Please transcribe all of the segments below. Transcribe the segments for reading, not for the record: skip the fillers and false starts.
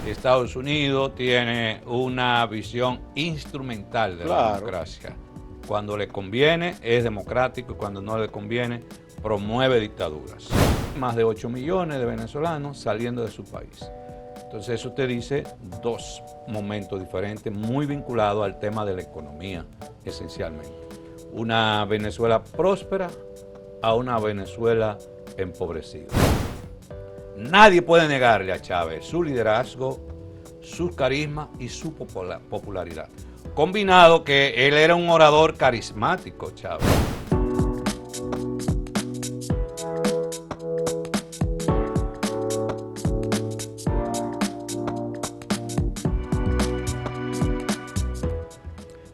Estados Unidos tiene una visión instrumental de la democracia. Cuando le conviene es democrático y cuando no le conviene promueve dictaduras. Más de 8 millones de venezolanos saliendo de su país. Entonces eso te dice dos momentos diferentes muy vinculados al tema de la economía, esencialmente. Una Venezuela próspera a una Venezuela empobrecida. Nadie puede negarle a Chávez su liderazgo, su carisma y su popularidad. Combinado que él era un orador carismático, Chávez.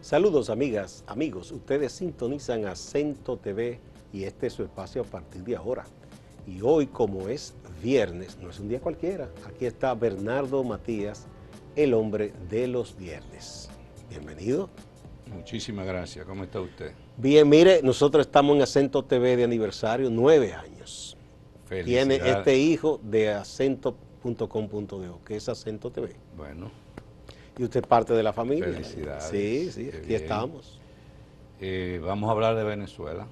Saludos amigas, amigos, ustedes sintonizan Acento TV y este es su espacio a partir de ahora. Y hoy, como es viernes, no es un día cualquiera, aquí está Bernardo Matías, el hombre de los viernes. Bienvenido. Muchísimas gracias, ¿cómo está usted? Bien, mire, nosotros estamos en Acento TV de aniversario, 9 años. Tiene este hijo de acento.com.do, que es Acento TV. Bueno. Y usted es parte de la familia. Felicidades. Sí, sí, aquí estamos. Vamos a hablar de Venezuela.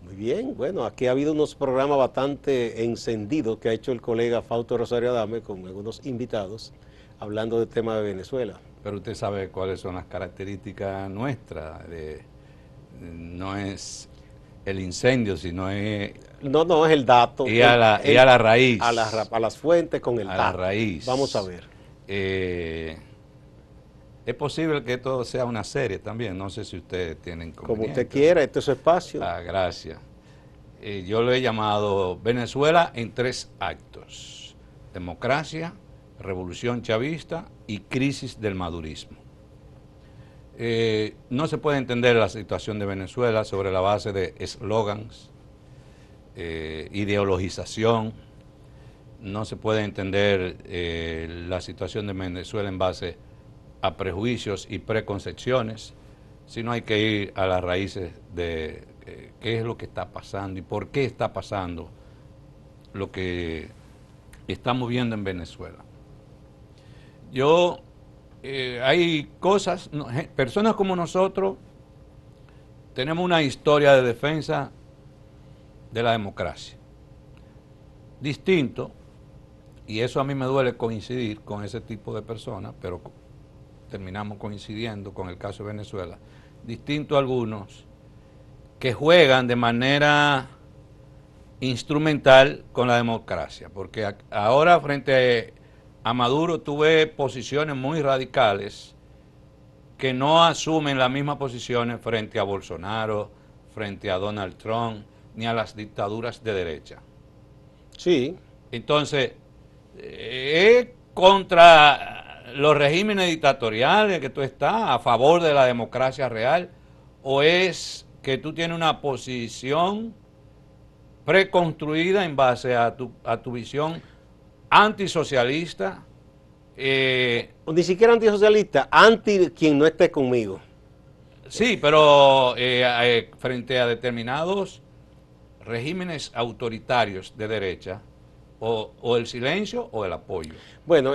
Muy bien, bueno, aquí ha habido unos programas bastante encendidos que ha hecho el colega Fausto Rosario Adame con algunos invitados hablando del tema de Venezuela. Pero usted sabe cuáles son las características nuestras. No es el incendio, sino es... No, es el dato. Y a la raíz. A las fuentes con el dato. A la raíz. Vamos a ver. Es posible que esto sea una serie también, no sé si ustedes tienen como usted quiera, este es su espacio. Gracias. Yo lo he llamado Venezuela en 3 actos: democracia, revolución chavista y crisis del madurismo. No se puede entender la situación de Venezuela sobre la base de eslogans, ideologización. No se puede entender la situación de Venezuela en base a prejuicios y preconcepciones, sino hay que ir a las raíces de qué es lo que está pasando y por qué está pasando lo que estamos viendo en Venezuela. Hay cosas, personas como nosotros tenemos una historia de defensa de la democracia, distinto, y eso a mí me duele coincidir con ese tipo de personas, pero terminamos coincidiendo con el caso de Venezuela, distinto a algunos que juegan de manera instrumental con la democracia, porque ahora frente a Maduro tuve posiciones muy radicales que no asumen las mismas posiciones frente a Bolsonaro, frente a Donald Trump, ni a las dictaduras de derecha. Sí. Entonces, es contra los regímenes dictatoriales que tú estás, a favor de la democracia real, o es que tú tienes una posición preconstruida en base a tu visión antisocialista. Ni siquiera antisocialista, anti quien no esté conmigo. Sí, pero frente a determinados regímenes autoritarios de derecha, o el silencio o el apoyo. Bueno,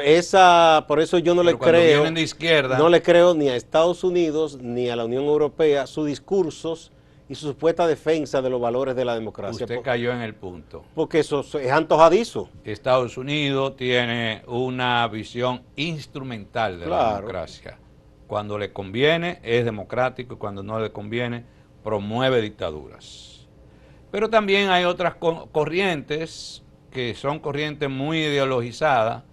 por eso yo no le creo, de izquierda, no le creo ni a Estados Unidos ni a la Unión Europea sus discursos y su supuesta defensa de los valores de la democracia. Usted cayó en el punto. Porque eso es antojadizo. Estados Unidos tiene una visión instrumental de la democracia. Cuando le conviene es democrático y cuando no le conviene promueve dictaduras. Pero también hay otras corrientes que son corrientes muy ideologizadas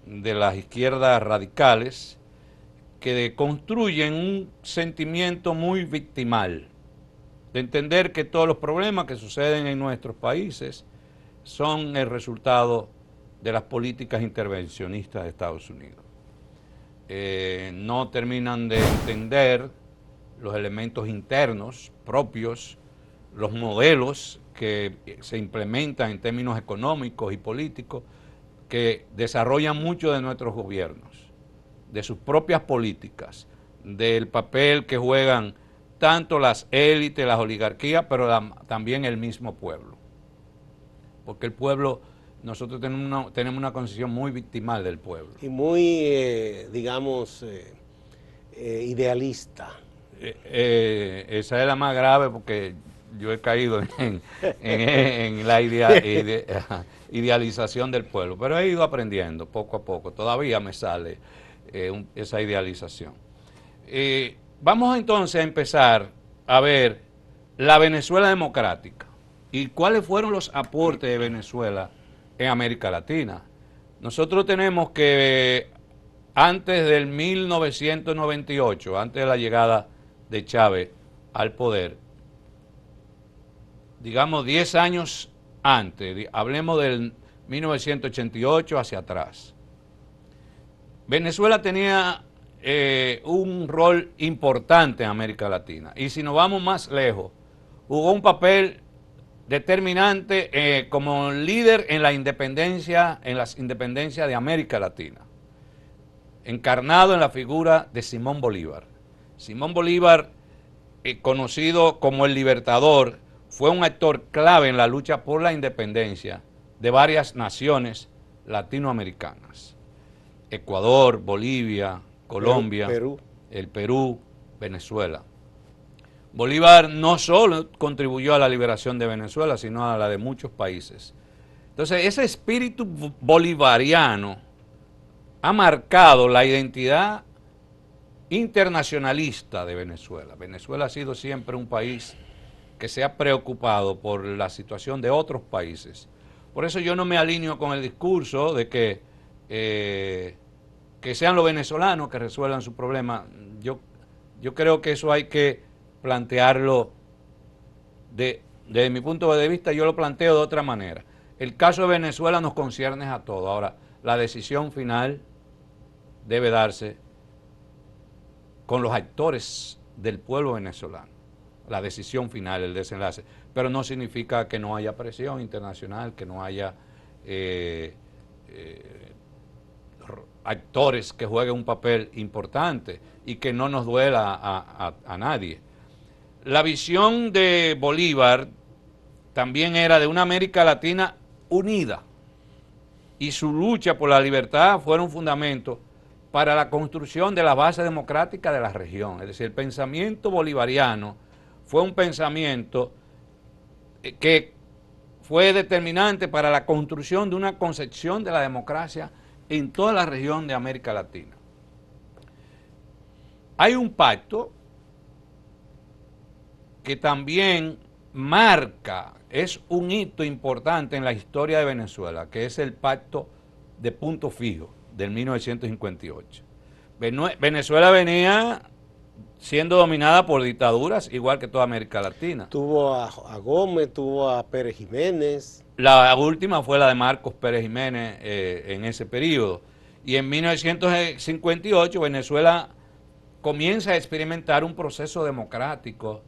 de las izquierdas radicales que construyen un sentimiento muy victimal, de entender que todos los problemas que suceden en nuestros países son el resultado de las políticas intervencionistas de Estados Unidos. No terminan de entender los elementos internos propios, los modelos que se implementan en términos económicos y políticos que desarrollan mucho de nuestros gobiernos, de sus propias políticas, del papel que juegan tanto las élites, las oligarquías, pero también el mismo pueblo. Porque el pueblo nosotros tenemos una concepción muy victimal del pueblo. Y muy, digamos, idealista. Esa es la más grave porque yo he caído en la idealización del pueblo, pero he ido aprendiendo poco a poco, todavía me sale esa idealización. Vamos entonces a empezar a ver la Venezuela democrática y cuáles fueron los aportes de Venezuela en América Latina. Nosotros tenemos que antes del 1998, antes de la llegada de Chávez al poder, digamos 10 años antes, hablemos del 1988 hacia atrás, Venezuela tenía un rol importante en América Latina. Y si nos vamos más lejos, jugó un papel determinante como líder en la independencia, en las independencias de América Latina, encarnado en la figura de Simón Bolívar. Simón Bolívar, conocido como el Libertador, fue un actor clave en la lucha por la independencia de varias naciones latinoamericanas: Ecuador, Bolivia, Colombia, el Perú, Venezuela. Bolívar no solo contribuyó a la liberación de Venezuela, sino a la de muchos países. Entonces, ese espíritu bolivariano ha marcado la identidad internacionalista de Venezuela. Venezuela ha sido siempre un país que se ha preocupado por la situación de otros países. Por eso yo no me alineo con el discurso de que sean los venezolanos que resuelvan su problema. Yo creo que eso hay que plantearlo desde mi punto de vista. Yo lo planteo de otra manera. El caso de Venezuela nos concierne a todos. Ahora, la decisión final debe darse con los actores del pueblo venezolano. La decisión final, el desenlace. Pero no significa que no haya presión internacional, que no haya actores que jueguen un papel importante y que no nos duela a nadie. La visión de Bolívar también era de una América Latina unida, y su lucha por la libertad fueron fundamentos para la construcción de la base democrática de la región. Es decir, el pensamiento bolivariano fue un pensamiento que fue determinante para la construcción de una concepción de la democracia en toda la región de América Latina. Hay un pacto que también marca, es un hito importante en la historia de Venezuela, que es el Pacto de Punto Fijo del 1958. Venezuela venía siendo dominada por dictaduras, igual que toda América Latina. Tuvo a Gómez, tuvo a Pérez Jiménez. La última fue la de Marcos Pérez Jiménez en ese periodo. Y en 1958 Venezuela comienza a experimentar un proceso democrático,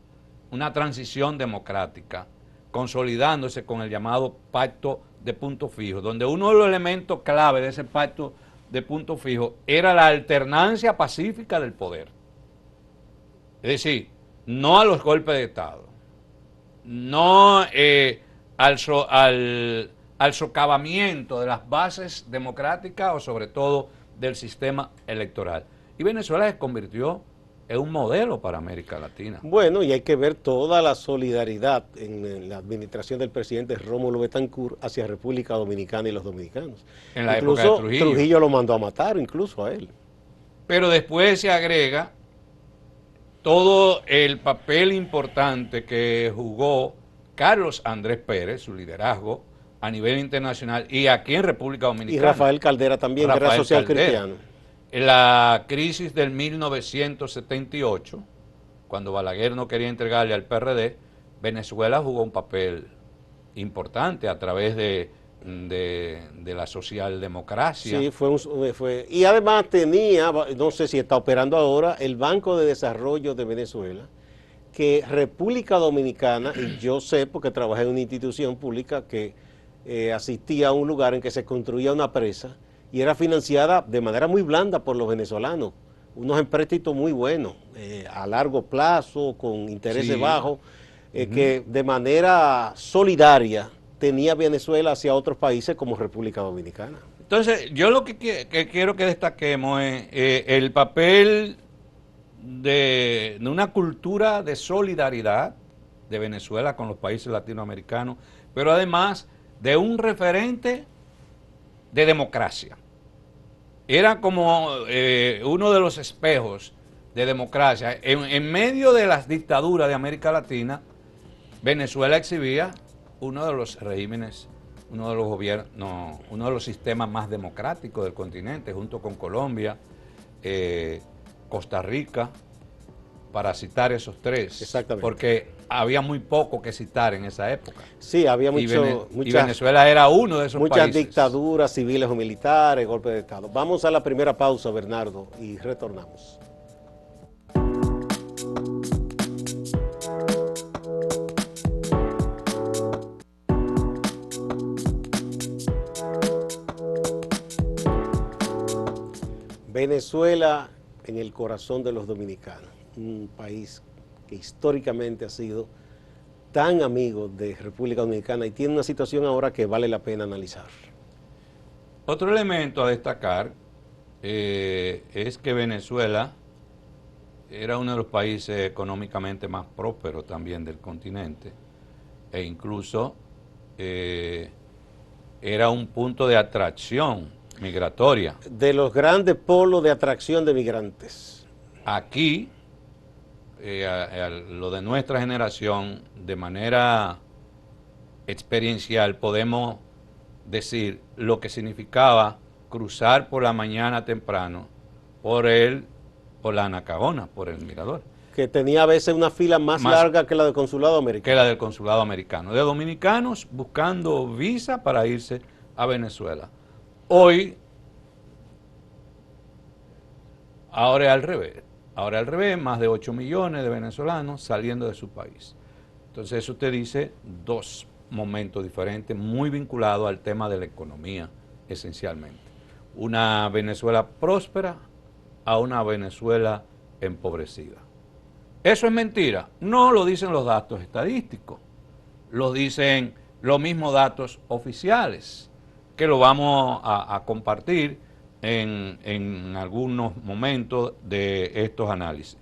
una transición democrática, consolidándose con el llamado Pacto de Punto Fijo, donde uno de los elementos clave de ese Pacto de Punto Fijo era la alternancia pacífica del poder. Es decir, no a los golpes de Estado, no al socavamiento de las bases democráticas o sobre todo del sistema electoral. Y Venezuela se convirtió en un modelo para América Latina. Bueno, y hay que ver toda la solidaridad en la administración del presidente Rómulo Betancourt hacia República Dominicana y los dominicanos. En la época de Trujillo. Trujillo lo mandó a matar, incluso a él. Pero después se agrega todo el papel importante que jugó Carlos Andrés Pérez, su liderazgo a nivel internacional y aquí en República Dominicana. Y Rafael Caldera también, que era social cristiano. En la crisis del 1978, cuando Balaguer no quería entregarle al PRD, Venezuela jugó un papel importante a través de la socialdemocracia. Sí, fue. Y además tenía, no sé si está operando ahora, el Banco de Desarrollo de Venezuela, que República Dominicana, y yo sé porque trabajé en una institución pública que asistía a un lugar en que se construía una presa y era financiada de manera muy blanda por los venezolanos, unos empréstitos muy buenos, a largo plazo, con intereses bajos, que de manera solidaria tenía Venezuela hacia otros países como República Dominicana. Entonces, yo lo que quiero que destaquemos es el papel de una cultura de solidaridad de Venezuela con los países latinoamericanos, pero además de un referente de democracia. Era como uno de los espejos de democracia. En medio de las dictaduras de América Latina, Venezuela exhibía uno de los regímenes, uno de los gobiernos, no, uno de los sistemas más democráticos del continente, junto con Colombia, Costa Rica, para citar esos tres. Exactamente. Porque había muy poco que citar en esa época. Sí, había y Venezuela era uno de esos muchas países. Muchas dictaduras civiles o militares, golpes de Estado. Vamos a la primera pausa, Bernardo, y retornamos. Venezuela en el corazón de los dominicanos, un país que históricamente ha sido tan amigo de República Dominicana y tiene una situación ahora que vale la pena analizar. Otro elemento a destacar es que Venezuela era uno de los países económicamente más prósperos también del continente e incluso era un punto de atracción migratoria. De los grandes polos de atracción de migrantes. Aquí, lo de nuestra generación, de manera experiencial, podemos decir lo que significaba cruzar por la mañana temprano por la Anacaona, por el Mirador. Que tenía a veces una fila más larga que la del consulado americano. Que la del consulado americano. De dominicanos buscando visa para irse a Venezuela. Hoy, ahora es al revés. Ahora al revés, más de 8 millones de venezolanos saliendo de su país. Entonces eso te dice dos momentos diferentes, muy vinculados al tema de la economía, esencialmente. Una Venezuela próspera a una Venezuela empobrecida. ¿Eso es mentira? No lo dicen los datos estadísticos, lo dicen los mismos datos oficiales, que lo vamos a compartir en algunos momentos de estos análisis.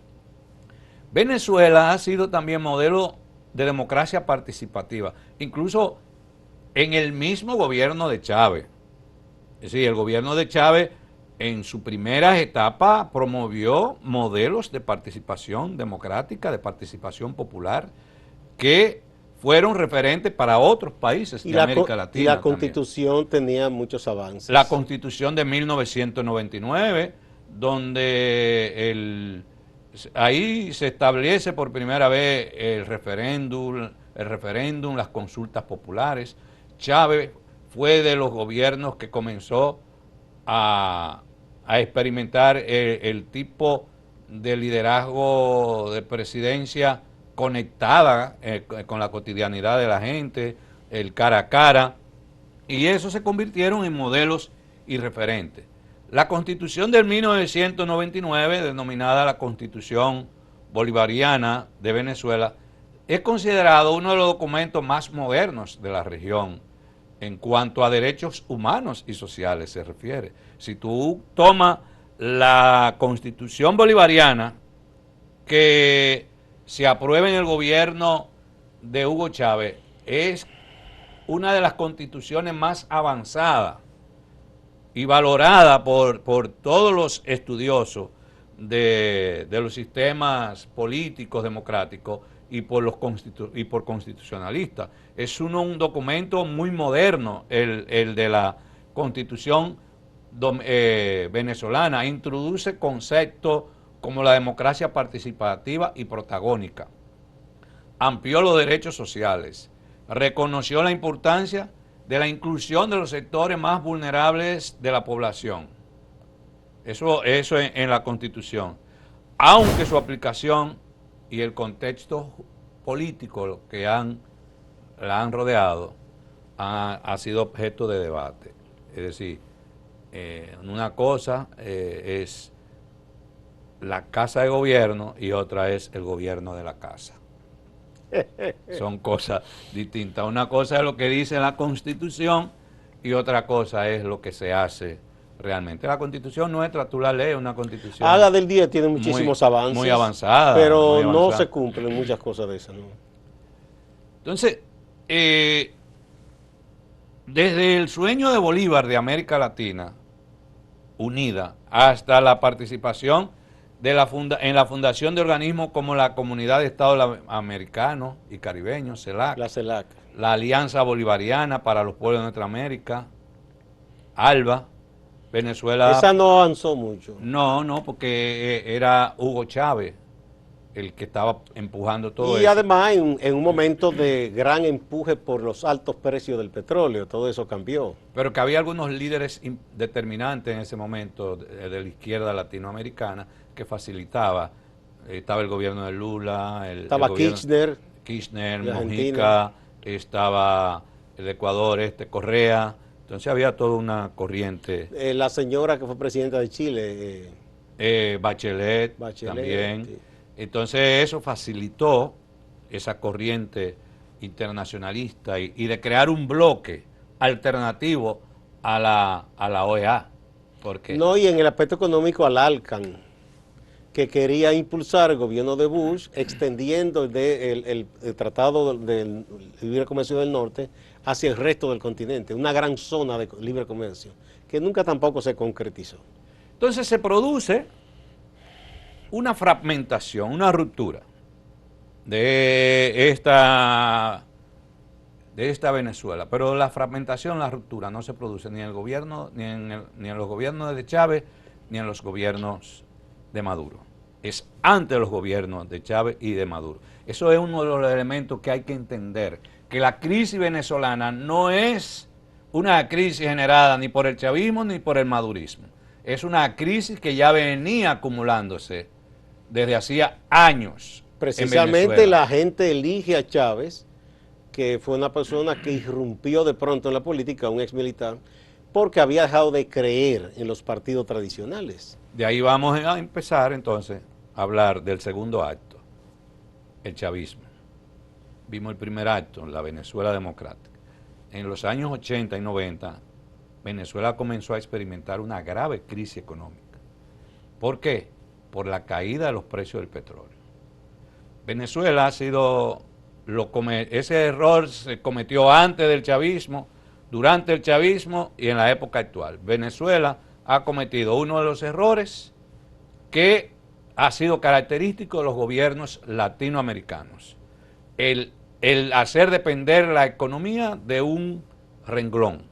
Venezuela ha sido también modelo de democracia participativa, incluso en el mismo gobierno de Chávez. Es decir, el gobierno de Chávez en su primera etapa promovió modelos de participación democrática, de participación popular, que fueron referentes para otros países de América Latina. Y la Constitución tenía muchos avances. La Constitución de 1999, donde ahí se establece por primera vez el referéndum, las consultas populares. Chávez fue de los gobiernos que comenzó a experimentar el tipo de liderazgo de presidencia conectada con la cotidianidad de la gente, el cara a cara, y eso se convirtieron en modelos y referentes. La Constitución del 1999, denominada la Constitución Bolivariana de Venezuela, es considerado uno de los documentos más modernos de la región en cuanto a derechos humanos y sociales se refiere. Si tú tomas la Constitución Bolivariana que se aprueba en el gobierno de Hugo Chávez, es una de las constituciones más avanzadas y valorada por todos los estudiosos de los sistemas políticos democráticos y por constitucionalistas. Es un documento muy moderno, el de la Constitución venezolana. Introduce conceptos como la democracia participativa y protagónica. Amplió los derechos sociales. Reconoció la importancia de la inclusión de los sectores más vulnerables de la población. Eso en la Constitución. Aunque su aplicación y el contexto político que la han rodeado ha sido objeto de debate. Es decir, una cosa es la casa de gobierno y otra es el gobierno de la casa. Son cosas distintas. Una cosa es lo que dice la Constitución y otra cosa es lo que se hace realmente. La Constitución nuestra, tú la lees, una Constitución La del 10 tiene muchísimos avances, muy avanzada, pero muy avanzada. no se cumplen muchas cosas de esas, ¿no? Entonces, desde el sueño de Bolívar de América Latina unida hasta la participación de en la fundación de organismos como la Comunidad de Estados Americanos y Caribeños, CELAC, la Alianza Bolivariana para los Pueblos de Nuestra América, ALBA, Venezuela... Esa no avanzó mucho. No, porque era Hugo Chávez el que estaba empujando todo eso. Y además en un momento de gran empuje por los altos precios del petróleo, todo eso cambió. Pero que había algunos líderes determinantes en ese momento de la izquierda latinoamericana que facilitaba. Estaba el gobierno de Lula, estaba Kirchner, Mujica, estaba el Ecuador, Correa. Entonces había toda una corriente. La señora que fue presidenta de Chile. Bachelet también. Sí. Entonces eso facilitó esa corriente internacionalista y de crear un bloque alternativo a la OEA. Porque no, y en el aspecto económico al ALCAN, que quería impulsar el gobierno de Bush, extendiendo el Tratado del Libre Comercio del Norte hacia el resto del continente, una gran zona de libre comercio, que nunca tampoco se concretizó. Entonces se produce una fragmentación, una ruptura de esta Venezuela, pero la fragmentación, la ruptura no se produce ni en el gobierno, ni en los gobiernos de Chávez, ni en los gobiernos de Maduro. Es ante los gobiernos de Chávez y de Maduro. Eso es uno de los elementos que hay que entender, que la crisis venezolana no es una crisis generada ni por el chavismo ni por el madurismo. Es una crisis que ya venía acumulándose desde hacía años. Precisamente la gente elige a Chávez, que fue una persona que irrumpió de pronto en la política, un ex militar, porque había dejado de creer en los partidos tradicionales. De ahí vamos a empezar entonces a hablar del segundo acto, el chavismo. Vimos el primer acto, la Venezuela democrática. En los años 80 y 90, Venezuela comenzó a experimentar una grave crisis económica. ¿Por qué? Por la caída de los precios del petróleo. Venezuela ha sido, ese error se cometió antes del chavismo, durante el chavismo y en la época actual. Venezuela ha cometido uno de los errores que ha sido característico de los gobiernos latinoamericanos. El hacer depender la economía de un renglón.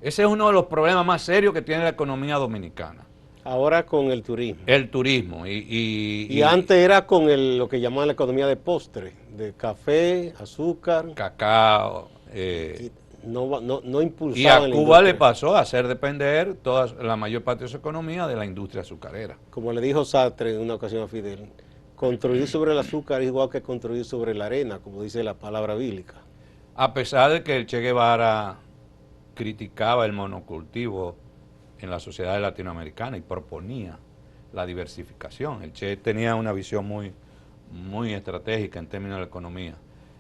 Ese es uno de los problemas más serios que tiene la economía dominicana. Ahora con el turismo. El turismo. Y antes era con lo que llamaban la economía de postre, de café, azúcar. Cacao. No impulsaba. Y a Cuba le pasó a hacer depender la mayor parte de su economía de la industria azucarera. Como le dijo Sartre en una ocasión a Fidel, construir sobre el azúcar es igual que construir sobre la arena, como dice la palabra bíblica. A pesar de que el Che Guevara criticaba el monocultivo en la sociedad latinoamericana y proponía la diversificación. El Che tenía una visión muy estratégica en términos de la economía.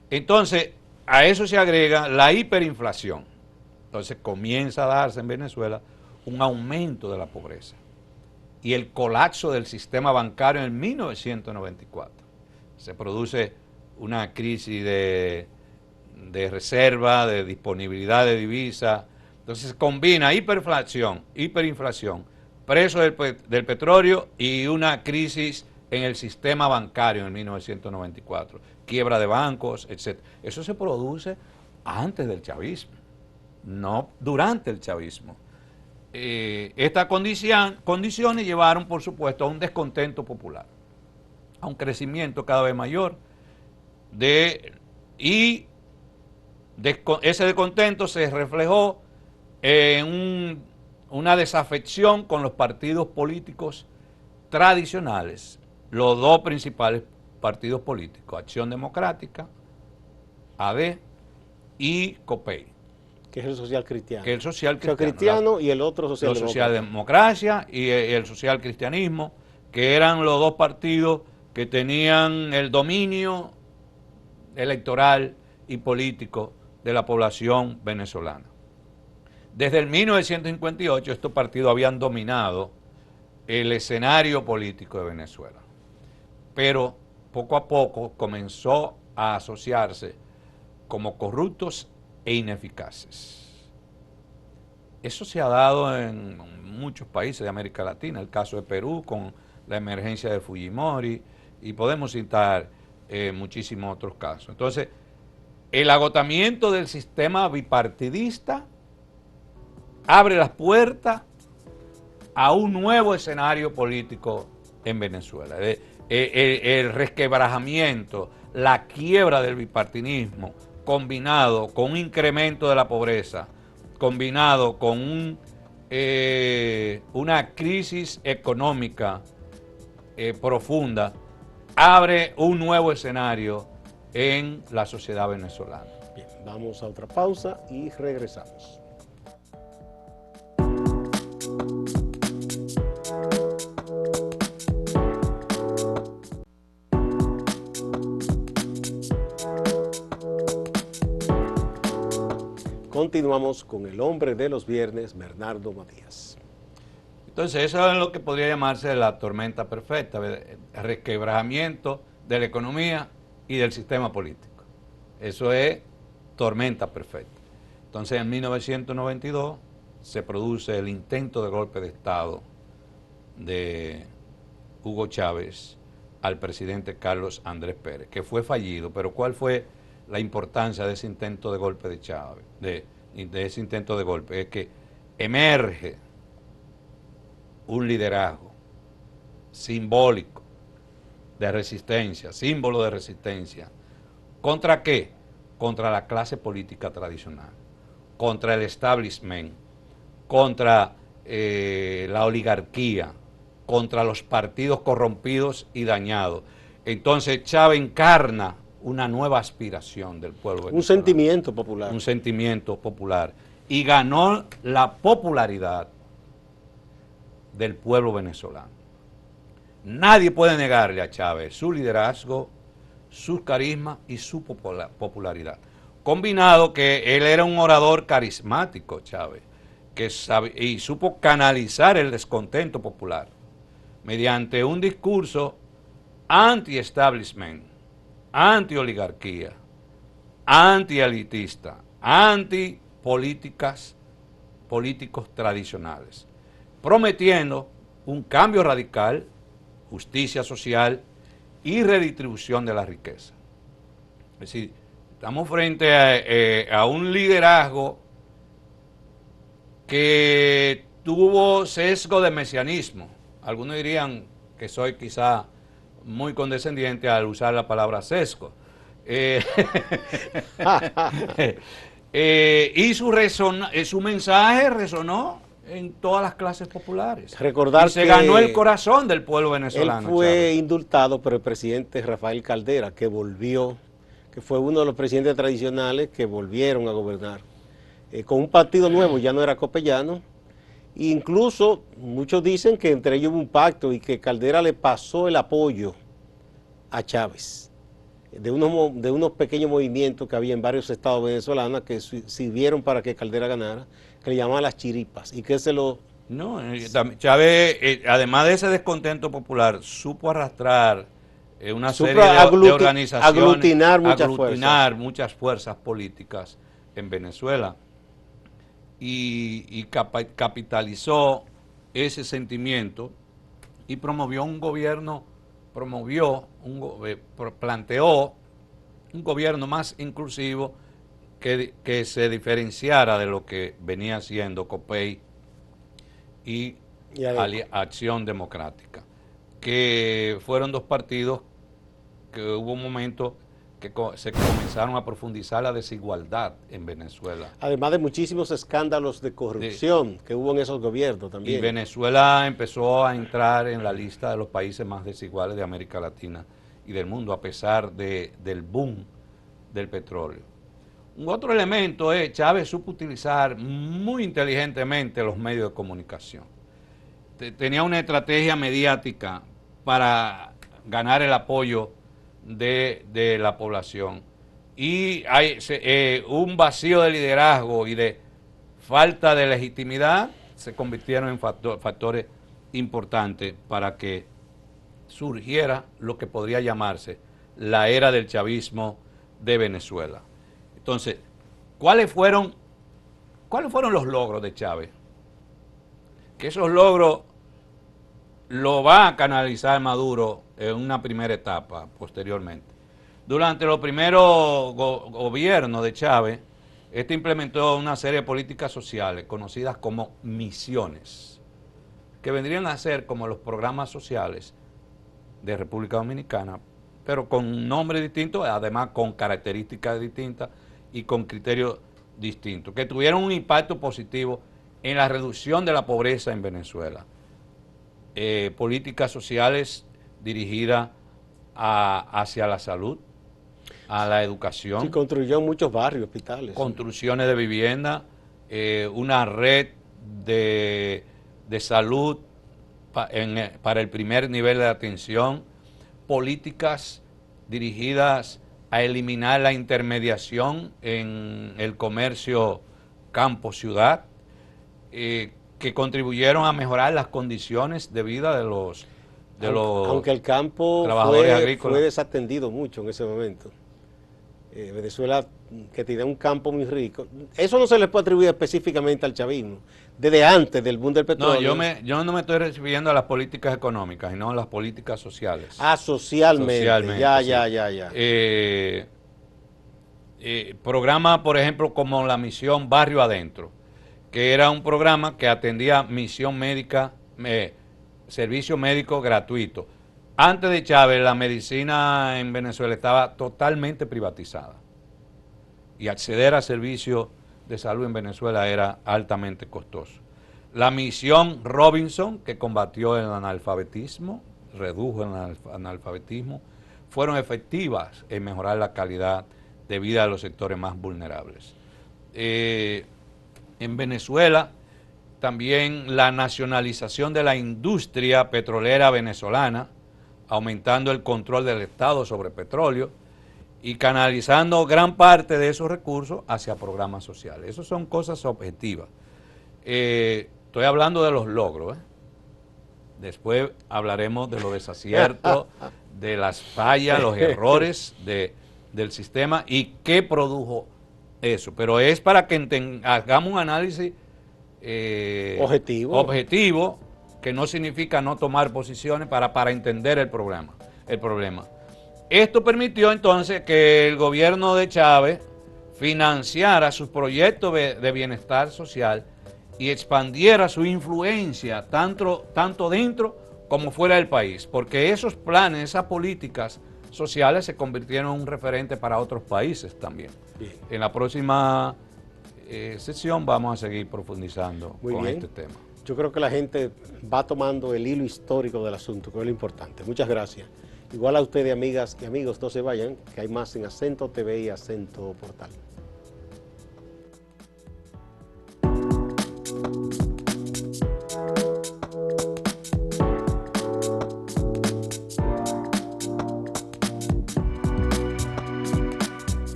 Entonces, a eso se agrega la hiperinflación. Entonces comienza a darse en Venezuela un aumento de la pobreza y el colapso del sistema bancario en 1994. Se produce una crisis de reserva, de disponibilidad de divisas. Entonces combina hiperinflación, precio del petróleo y una crisis en el sistema bancario en 1994, quiebra de bancos, etc. Eso se produce antes del chavismo, no durante el chavismo. Estas condiciones llevaron, por supuesto, a un descontento popular, a un crecimiento cada vez mayor ese descontento se reflejó en una desafección con los partidos políticos tradicionales, los dos principales partidos políticos, Acción Democrática, AD y COPEI. Que es el social cristiano. Que es el social cristiano y el otro social socialdemocracia y el social cristianismo, que eran los dos partidos que tenían el dominio electoral y político de la población venezolana. Desde el 1958 estos partidos habían dominado el escenario político de Venezuela, pero poco a poco comenzó a asociarse como corruptos e ineficaces. Eso se ha dado en muchos países de América Latina, el caso de Perú con la emergencia de Fujimori, y podemos citar muchísimos otros casos. Entonces, el agotamiento del sistema bipartidista abre las puertas a un nuevo escenario político en Venezuela. El resquebrajamiento, la quiebra del bipartidismo, combinado con un incremento de la pobreza, combinado con una crisis económica profunda, abre un nuevo escenario en la sociedad venezolana. Bien, vamos a otra pausa y regresamos. Continuamos con el hombre de los viernes, Bernardo Matías. Entonces, eso es lo que podría llamarse la tormenta perfecta, el resquebrajamiento de la economía y del sistema político. Eso es tormenta perfecta. Entonces, en 1992 se produce el intento de golpe de Estado de Hugo Chávez al presidente Carlos Andrés Pérez, que fue fallido. Pero ¿cuál fue la importancia de ese intento de golpe de Chávez? De ese intento de golpe es que emerge un liderazgo simbólico de resistencia, símbolo de resistencia. ¿Contra qué? Contra la clase política tradicional, contra el establishment, contra la oligarquía, contra los partidos corrompidos y dañados. Entonces Chávez encarna una nueva aspiración del pueblo venezolano. Un sentimiento popular. Un sentimiento popular. Y ganó la popularidad del pueblo venezolano. Nadie puede negarle a Chávez su liderazgo, su carisma y su popularidad. Combinado que él era un orador carismático, Chávez, y supo canalizar el descontento popular mediante un discurso anti-establishment, anti-oligarquía, anti-elitista, anti-políticos tradicionales, prometiendo un cambio radical, justicia social y redistribución de la riqueza. Es decir, estamos frente a un liderazgo que tuvo sesgo de mesianismo. Algunos dirían que soy quizá muy condescendiente al usar la palabra sesgo. Y su mensaje resonó en todas las clases populares. Recordar y se ganó el corazón del pueblo venezolano. Él fue indultado por el presidente Rafael Caldera, que volvió, que fue uno de los presidentes tradicionales que volvieron a gobernar. Con un partido nuevo, ya no era copellano. Incluso muchos dicen que entre ellos hubo un pacto y que Caldera le pasó el apoyo a Chávez de unos pequeños movimientos que había en varios estados venezolanos que sirvieron para que Caldera ganara, que le llamaban las chiripas, y que se lo... No, Chávez, además de ese descontento popular, supo arrastrar una serie de organizaciones, aglutinar muchas fuerzas políticas en Venezuela, y capitalizó ese sentimiento y planteó un gobierno más inclusivo que se diferenciara de lo que venía haciendo COPEI y Acción Democrática, que fueron dos partidos que hubo un momento que se comenzaron a profundizar la desigualdad en Venezuela. Además de muchísimos escándalos de corrupción que hubo en esos gobiernos también. Y Venezuela empezó a entrar en la lista de los países más desiguales de América Latina y del mundo, a pesar del boom del petróleo. Un otro elemento es, Chávez supo utilizar muy inteligentemente los medios de comunicación. Tenía una estrategia mediática para ganar el apoyo de la población. y hay un vacío de liderazgo y de falta de legitimidad se convirtieron en factores importantes para que surgiera lo que podría llamarse la era del chavismo de Venezuela. Entonces, ¿cuáles fueron los logros de Chávez? Que esos logros lo va a canalizar Maduro en una primera etapa posteriormente. Durante los primeros gobiernos de Chávez, implementó una serie de políticas sociales conocidas como misiones, que vendrían a ser como los programas sociales de República Dominicana, pero con nombres distintos, además con características distintas y con criterios distintos, que tuvieron un impacto positivo en la reducción de la pobreza en Venezuela. Políticas sociales dirigidas hacia la salud, a la educación. Sí, construyó muchos barrios, hospitales. Construcciones de vivienda, una red de salud para el primer nivel de atención, políticas dirigidas a eliminar la intermediación en el comercio campo-ciudad, que contribuyeron a mejorar las condiciones de vida de los aunque el campo fue desatendido mucho en ese momento. Venezuela, que tenía un campo muy rico, eso no se le puede atribuir específicamente al chavismo, desde antes del boom del petróleo. No, yo no me estoy refiriendo a las políticas económicas, sino a las políticas sociales. Ah, socialmente. Ya. Programas, por ejemplo, como la misión Barrio Adentro, que era un programa que atendía misión médica, servicio médico gratuito. Antes de Chávez, la medicina en Venezuela estaba totalmente privatizada y acceder a servicios de salud en Venezuela era altamente costoso. La misión Robinson, que combatió el analfabetismo, redujo el analfabetismo, fueron efectivas en mejorar la calidad de vida de los sectores más vulnerables. En Venezuela, también la nacionalización de la industria petrolera venezolana, aumentando el control del Estado sobre petróleo y canalizando gran parte de esos recursos hacia programas sociales. Esas son cosas objetivas. Estoy hablando de los logros. Después hablaremos de los desaciertos, de las fallas, los errores del sistema y qué produjo eso. Pero es para que hagamos un análisis objetivo, que no significa no tomar posiciones para entender el problema. Esto permitió entonces que el gobierno de Chávez financiara sus proyectos de bienestar social y expandiera su influencia tanto dentro como fuera del país, porque esos planes, esas políticas sociales se convirtieron en un referente para otros países también. Bien. En la próxima sesión vamos a seguir profundizando este tema. Yo creo que la gente va tomando el hilo histórico del asunto, que es lo importante. Muchas gracias. Igual a ustedes, amigas y amigos, no se vayan, que hay más en Acento TV y Acento Portal.